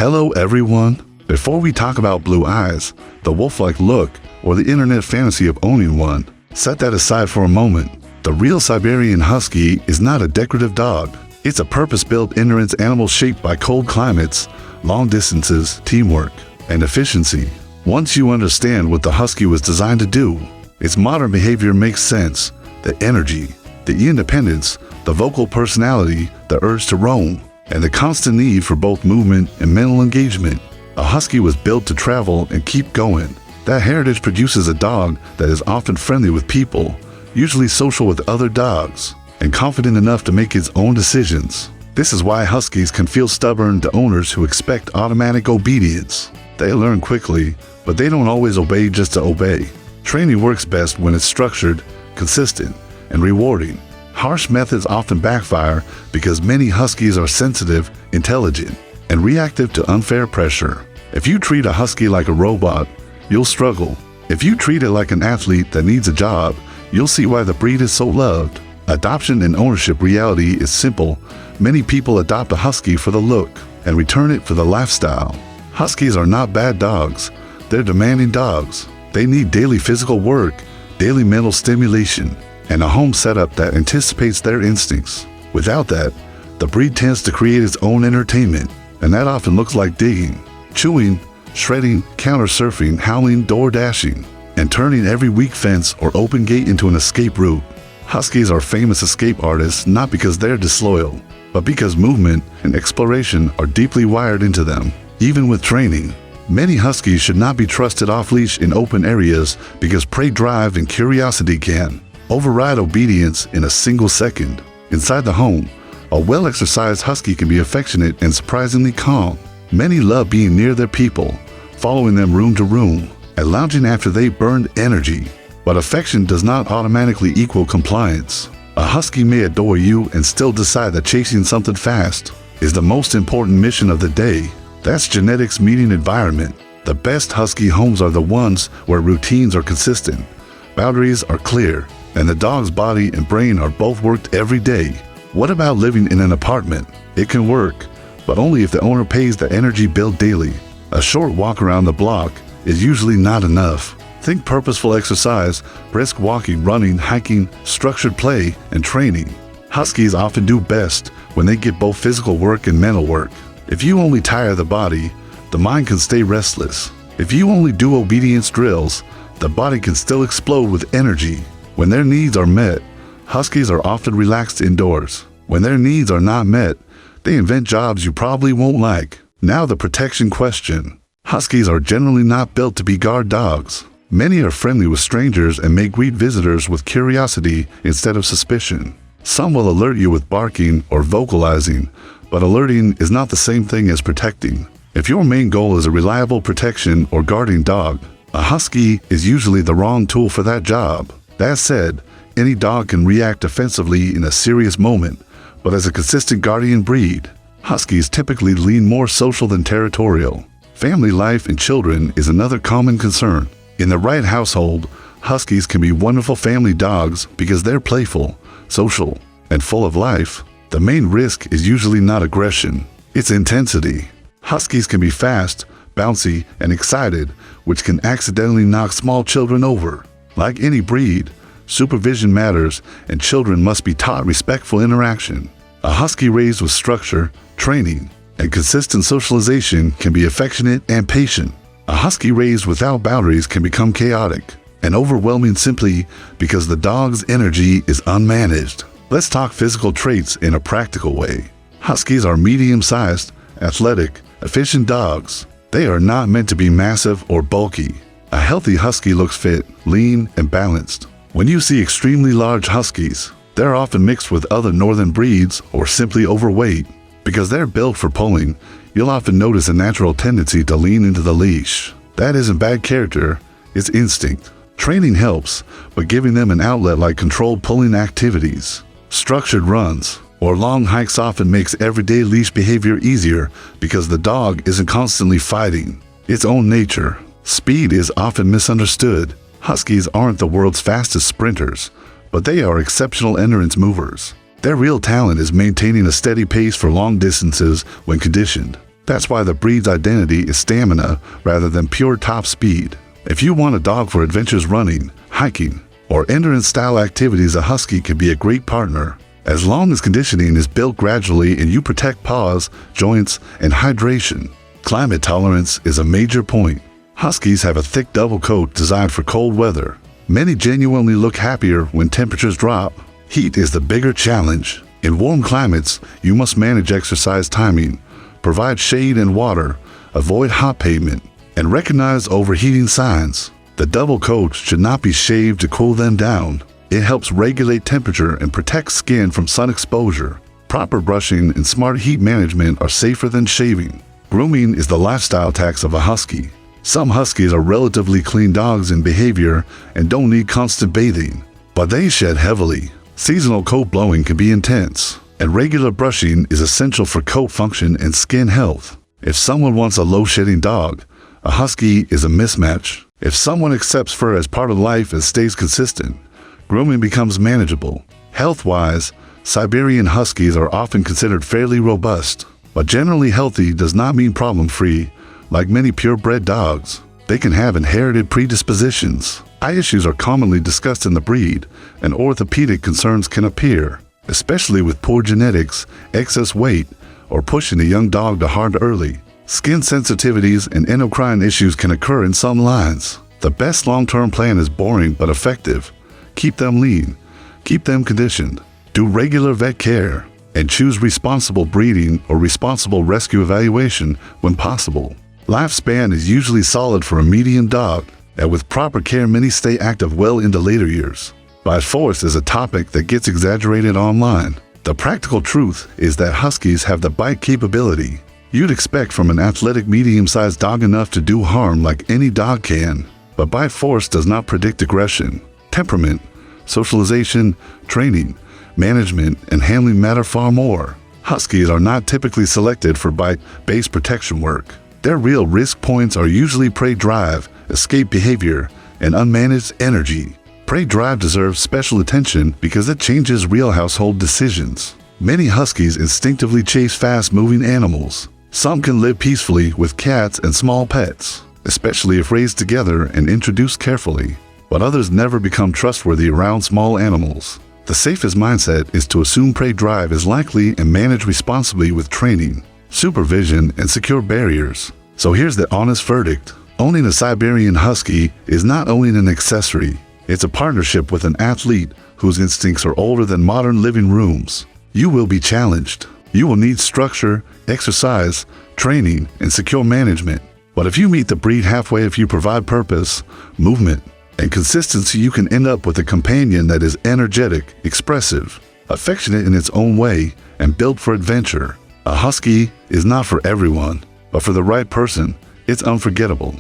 Hello everyone! Before we talk about blue eyes, the wolf-like look, or the internet fantasy of owning one, set that aside for a moment. The real Siberian Husky is not a decorative dog. It's a purpose-built endurance animal shaped by cold climates, long distances, teamwork, and efficiency. Once you understand what the Husky was designed to do, its modern behavior makes sense. The energy, the independence, the vocal personality, the urge to roam, and the constant need for both movement and mental engagement. A Husky was built to travel and keep going. That heritage produces a dog that is often friendly with people, usually social with other dogs, and confident enough to make its own decisions. This is why Huskies can feel stubborn to owners who expect automatic obedience. They learn quickly, but they don't always obey just to obey. Training works best when it's structured, consistent, and rewarding. Harsh methods often backfire because many Huskies are sensitive, intelligent, and reactive to unfair pressure. If you treat a Husky like a robot, you'll struggle. If you treat it like an athlete that needs a job, you'll see why the breed is so loved. Adoption and ownership reality is simple. Many people adopt a Husky for the look and return it for the lifestyle. Huskies are not bad dogs. They're demanding dogs. They need daily physical work, daily mental stimulation, and a home setup that anticipates their instincts. Without that, the breed tends to create its own entertainment, and that often looks like digging, chewing, shredding, counter-surfing, howling, door dashing, and turning every weak fence or open gate into an escape route. Huskies are famous escape artists not because they're disloyal, but because movement and exploration are deeply wired into them. Even with training, many Huskies should not be trusted off-leash in open areas because prey drive and curiosity can override obedience in a single second. Inside the home, a well-exercised Husky can be affectionate and surprisingly calm. Many love being near their people, following them room to room, and lounging after they burned energy. But affection does not automatically equal compliance. A Husky may adore you and still decide that chasing something fast is the most important mission of the day. That's genetics meeting environment. The best Husky homes are the ones where routines are consistent, boundaries are clear, and the dog's body and brain are both worked every day. What about living in an apartment? It can work, but only if the owner pays the energy bill daily. A short walk around the block is usually not enough. Think purposeful exercise, brisk walking, running, hiking, structured play, and training. Huskies often do best when they get both physical work and mental work. If you only tire the body, the mind can stay restless. If you only do obedience drills, the body can still explode with energy. When their needs are met, Huskies are often relaxed indoors. When their needs are not met, they invent jobs you probably won't like. Now the protection question. Huskies are generally not built to be guard dogs. Many are friendly with strangers and may greet visitors with curiosity instead of suspicion. Some will alert you with barking or vocalizing, but alerting is not the same thing as protecting. If your main goal is a reliable protection or guarding dog, a Husky is usually the wrong tool for that job. That said, any dog can react defensively in a serious moment, but as a consistent guardian breed, Huskies typically lean more social than territorial. Family life and children is another common concern. In the right household, Huskies can be wonderful family dogs because they're playful, social, and full of life. The main risk is usually not aggression, it's intensity. Huskies can be fast, bouncy, and excited, which can accidentally knock small children over. Like any breed, supervision matters, and children must be taught respectful interaction. A Husky raised with structure, training, and consistent socialization can be affectionate and patient. A Husky raised without boundaries can become chaotic and overwhelming simply because the dog's energy is unmanaged. Let's talk physical traits in a practical way. Huskies are medium-sized, athletic, efficient dogs. They are not meant to be massive or bulky. A healthy Husky looks fit, lean, and balanced. When you see extremely large Huskies, they're often mixed with other northern breeds or simply overweight. Because they're built for pulling, you'll often notice a natural tendency to lean into the leash. That isn't bad character, it's instinct. Training helps, but giving them an outlet like controlled pulling activities, structured runs, or long hikes often makes everyday leash behavior easier because the dog isn't constantly fighting its own nature. Speed is often misunderstood. Huskies aren't the world's fastest sprinters, but they are exceptional endurance movers. Their real talent is maintaining a steady pace for long distances when conditioned. That's why the breed's identity is stamina rather than pure top speed. If you want a dog for adventures running, hiking, or endurance-style activities, a Husky can be a great partner. As long as conditioning is built gradually and you protect paws, joints, and hydration. Climate tolerance is a major point. Huskies have a thick double coat designed for cold weather. Many genuinely look happier when temperatures drop. Heat is the bigger challenge. In warm climates, you must manage exercise timing, provide shade and water, avoid hot pavement, and recognize overheating signs. The double coat should not be shaved to cool them down. It helps regulate temperature and protect skin from sun exposure. Proper brushing and smart heat management are safer than shaving. Grooming is the lifestyle tax of a Husky. Some Huskies are relatively clean dogs in behavior and don't need constant bathing, but they shed heavily. Seasonal coat blowing can be intense, and regular brushing is essential for coat function and skin health. If someone wants a low-shedding dog, a Husky is a mismatch. If someone accepts fur as part of life and stays consistent, grooming becomes manageable. Health-wise, Siberian Huskies are often considered fairly robust, but generally healthy does not mean problem-free. Like many purebred dogs, they can have inherited predispositions. Eye issues are commonly discussed in the breed, and orthopedic concerns can appear, especially with poor genetics, excess weight, or pushing a young dog to hard early. Skin sensitivities and endocrine issues can occur in some lines. The best long-term plan is boring but effective. Keep them lean, keep them conditioned, do regular vet care, and choose responsible breeding or responsible rescue evaluation when possible. Lifespan is usually solid for a medium dog, and with proper care many stay active well into later years. Bite force is a topic that gets exaggerated online. The practical truth is that Huskies have the bite capability you'd expect from an athletic medium-sized dog, enough to do harm like any dog can. But bite force does not predict aggression. Temperament, socialization, training, management, and handling matter far more. Huskies are not typically selected for bite-based protection work. Their real risk points are usually prey drive, escape behavior, and unmanaged energy. Prey drive deserves special attention because it changes real household decisions. Many Huskies instinctively chase fast-moving animals. Some can live peacefully with cats and small pets, especially if raised together and introduced carefully. But others never become trustworthy around small animals. The safest mindset is to assume prey drive is likely and manage responsibly with training, supervision, and secure barriers. So here's the honest verdict. Owning a Siberian Husky is not owning an accessory. It's a partnership with an athlete whose instincts are older than modern living rooms. You will be challenged. You will need structure, exercise, training, and secure management. But if you meet the breed halfway, if you provide purpose, movement, and consistency, you can end up with a companion that is energetic, expressive, affectionate in its own way, and built for adventure. A Husky is not for everyone, but for the right person, it's unforgettable.